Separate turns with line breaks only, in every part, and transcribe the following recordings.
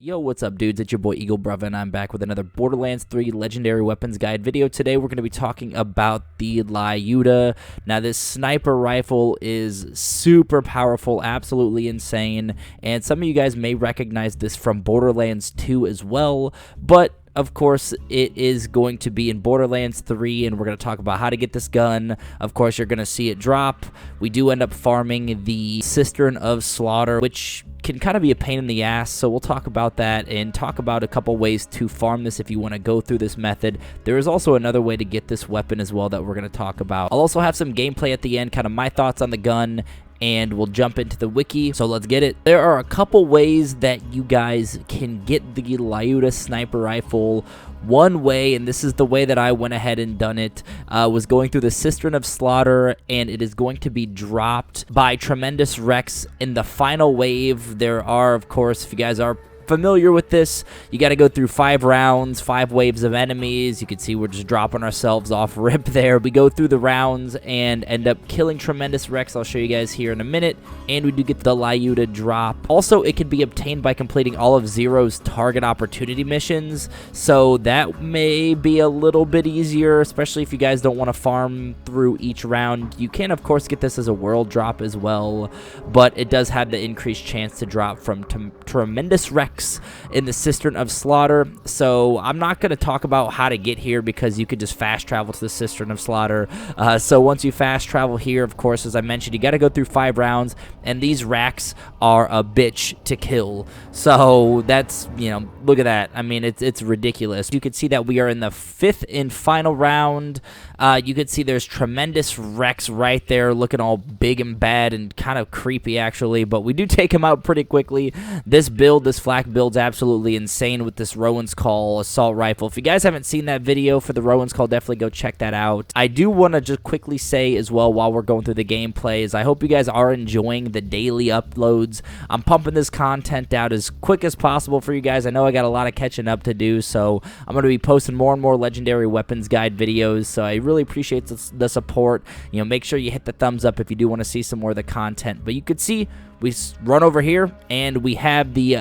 Yo, what's up, dudes? It's your boy Eagle Brother, and I'm back with another Borderlands 3 Legendary Weapons Guide video. Today, we're going to be talking about the Lyuda. Now, this sniper rifle is super powerful, absolutely insane, and some of you guys may recognize this from Borderlands 2 as well, but of course, it is going to be in Borderlands 3, and we're going to talk about how to get this gun. Of course, you're going to see it drop. We do end up farming the Cistern of Slaughter, which can kind of be a pain in the ass, so we'll talk about that and talk about a couple ways to farm this if you want to go through this method. There is also another way to get this weapon as well that we're going to talk about. I'll also have some gameplay at the end, kind of my thoughts on the gun, and we'll jump into the wiki, so let's get it. There are a couple ways that you guys can get the Lyuda Sniper Rifle. One way, and this is the way that I went ahead and done it, was going through the Cistern of Slaughter, and it is going to be dropped by Tremendous Rex in the final wave. There are, of course, if you guys are familiar with this, you got to go through 5 rounds, 5 waves of enemies. You can see we're just dropping ourselves off rip there. We go through the rounds and end up killing Tremendous Rex. I'll show you guys here in a minute, and we do get the Lyuda drop. Also, it can be obtained by completing all of Zero's target opportunity missions, so that may be a little bit easier, especially if you guys don't want to farm through each round. You can, of course, get this as a world drop as well, but it does have the increased chance to drop from Tremendous Rex in the Cistern of Slaughter. So I'm not going to talk about how to get here because you could just fast travel to the Cistern of Slaughter. So once you fast travel here, of course, as I mentioned, you got to go through 5 rounds, and these racks are a bitch to kill. So that's, you know, look at that. I mean, it's ridiculous. You can see that we are in the 5th and final round. You can see there's Tremendous Rex right there looking all big and bad and kind of creepy, actually, but we do take him out pretty quickly. This build, this flak build's absolutely insane with this Rowan's Call assault rifle. If you guys haven't seen that video for the Rowan's Call, definitely go check that out. I do want to just quickly say as well while we're going through the gameplay is I hope you guys are enjoying the daily uploads. I'm pumping this content out as quick as possible for you guys. I know I got a lot of catching up to do, so I'm going to be posting more and more Legendary Weapons Guide videos, so I really appreciate the support. You know, make sure you hit the thumbs up if you do want to see some more of the content. But you could see we run over here and we have the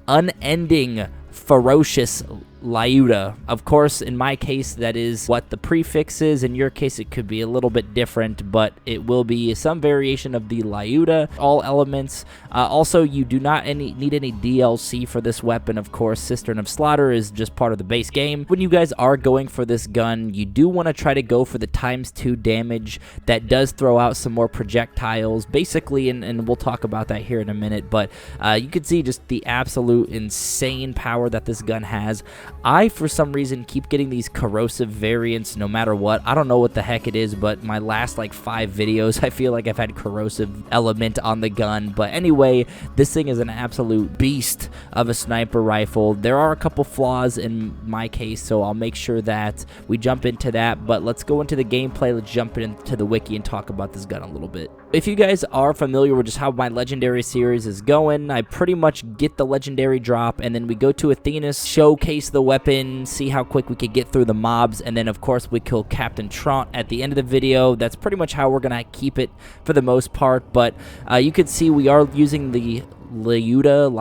unending ferocious Lyuda. Of course, in my case, that is what the prefix is. In your case, it could be a little bit different, but it will be some variation of the Lyuda, all elements. Also, you do not need any DLC for this weapon. Of course, Cistern of Slaughter is just part of the base game. When you guys are going for this gun, you do want to try to go for the ×2 damage. That does throw out some more projectiles, basically, and we'll talk about that here in a minute, but you can see just the absolute insane power that this gun has. I, for some reason, keep getting these corrosive variants no matter what. I don't know what the heck it is, but my last, like, 5 videos, I feel like I've had corrosive element on the gun. But anyway, this thing is an absolute beast of a sniper rifle. There are a couple flaws in my case, so I'll make sure that we jump into that. But let's go into the gameplay. Let's jump into the wiki and talk about this gun a little bit. If you guys are familiar with just how my Legendary series is going, I pretty much get the Legendary drop, and then we go to Athena's, showcase the weapon, see how quick we could get through the mobs, and then of course we kill Captain Trant at the end of the video. That's pretty much how we're gonna keep it for the most part, but you can see we are using the Lyuda,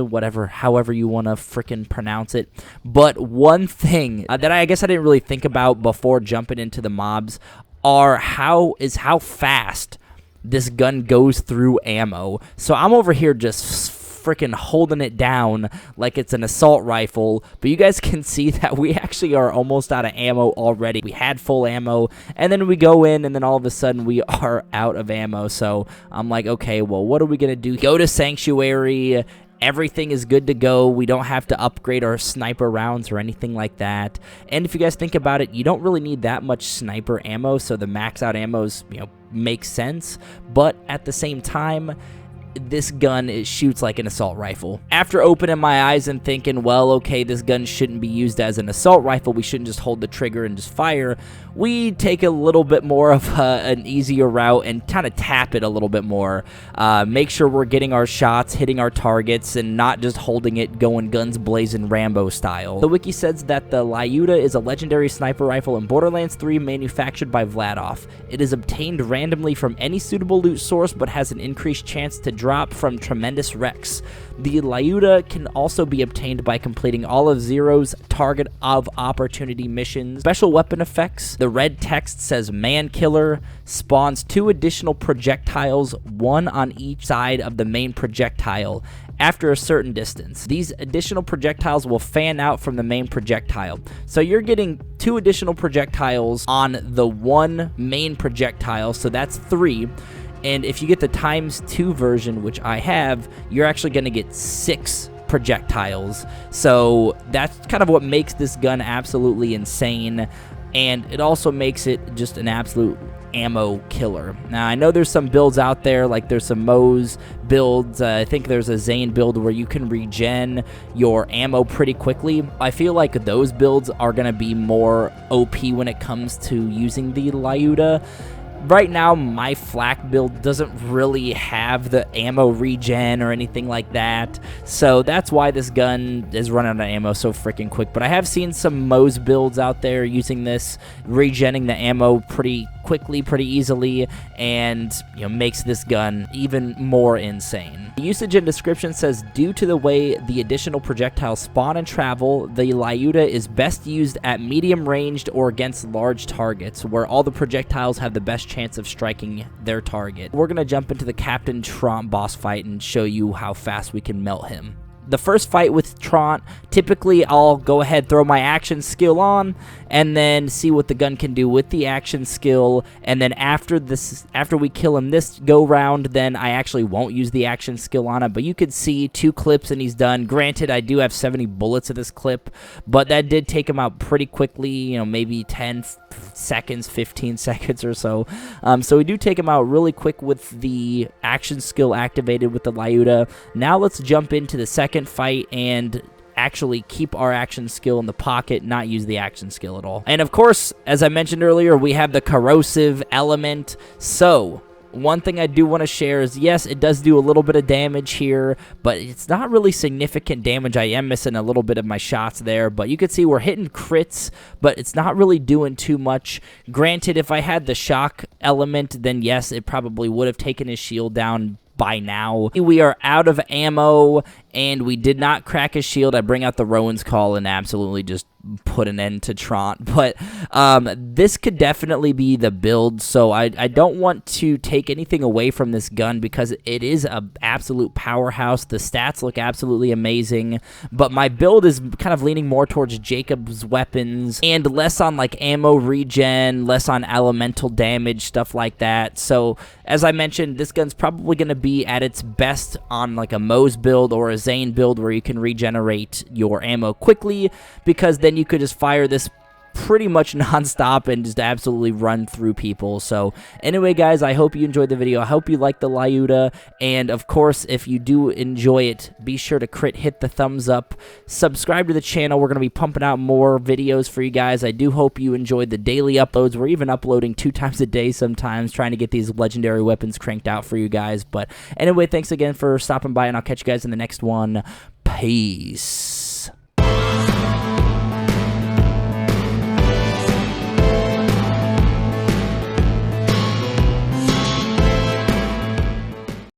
whatever, however you want to frickin' pronounce it. But one thing that I guess I didn't really think about before jumping into the mobs are how fast this gun goes through ammo. So I'm over here just freaking holding it down like it's an assault rifle, but you guys can see that we actually are almost out of ammo already. We had full ammo, and then we go in, and then all of a sudden we are out of ammo. So I'm like, okay, well, what are we gonna do? Go to Sanctuary. Everything is good to go. We don't have to upgrade our sniper rounds or anything like that. And if you guys think about it, you don't really need that much sniper ammo, so the max out ammos, you know, makes sense. But at the same time, this gun, it shoots like an assault rifle. After opening my eyes and thinking, well, okay, this gun shouldn't be used as an assault rifle, we shouldn't just hold the trigger and just fire, we take a little bit more of an easier route and kind of tap it a little bit more. Make sure we're getting our shots, hitting our targets, and not just holding it going guns blazing Rambo style. The wiki says that the Lyuda is a legendary sniper rifle in Borderlands 3 manufactured by Vladoff. It is obtained randomly from any suitable loot source but has an increased chance to drop drop from Tremendous Rex. The Lyuda can also be obtained by completing all of Zero's Target of Opportunity missions. Special weapon effects. The red text says Man Killer, spawns 2 additional projectiles, 1 on each side of the main projectile after a certain distance. These additional projectiles will fan out from the main projectile. So you're getting 2 additional projectiles on the 1 main projectile, so that's 3. And if you get the ×2 version, which I have, you're actually going to get 6 projectiles. So that's kind of what makes this gun absolutely insane. And it also makes it just an absolute ammo killer. Now, I know there's some builds out there, like there's some Moe's builds. I think there's a Zane build where you can regen your ammo pretty quickly. I feel like those builds are going to be more OP when it comes to using the Lyuda. Right now, my flak build doesn't really have the ammo regen or anything like that, so that's why this gun is running out of ammo so freaking quick. But I have seen some Moe's builds out there using this, regenning the ammo pretty quickly, pretty easily, and makes this gun even more insane. The usage and description says, due to the way the additional projectiles spawn and travel, the Lyuda is best used at medium ranged or against large targets, where all the projectiles have the best chance of striking their target. We're going to jump into the Captain Trant boss fight and show you how fast we can melt him. The first fight with Trant, typically I'll go ahead, throw my action skill on, and then see what the gun can do with the action skill. And then after we kill him this go round, then I actually won't use the action skill on it. But you could see 2 clips and he's done. Granted, I do have 70 bullets in this clip, but that did take him out pretty quickly, maybe 10 seconds, 15 seconds or so. So we do take him out really quick with the action skill activated with the Lyuda. Now let's jump into the second fight and actually keep our action skill in the pocket, not use the action skill at all. And of course, as I mentioned earlier, we have the corrosive element. So one thing I do want to share is, yes, it does do a little bit of damage here, but it's not really significant damage. I am missing a little bit of my shots there, but you can see we're hitting crits, but it's not really doing too much. Granted, if I had the shock element, then yes, it probably would have taken his shield down by now. We are out of ammo, and we did not crack his shield. I bring out the Rowan's Call and absolutely just put an end to Trant. But this could definitely be the build, so I don't want to take anything away from this gun because it is an absolute powerhouse. The stats look absolutely amazing, but my build is kind of leaning more towards Jacob's weapons and less on like ammo regen, less on elemental damage, stuff like that. So as I mentioned, this gun's probably going to be at its best on like a Moe's build or a Zane build where you can regenerate your ammo quickly, because then you could just fire this pretty much non-stop and just absolutely run through people. So anyway, guys, I hope you enjoyed the video. I hope you liked the Lyuda, and of course, if you do enjoy it, be sure to hit the thumbs up, subscribe to the channel. We're going to be pumping out more videos for you guys. I do hope you enjoyed the daily uploads. We're even uploading 2 times a day sometimes, trying to get these legendary weapons cranked out for you guys. But anyway, thanks again for stopping by, and I'll catch you guys in the next one. Peace.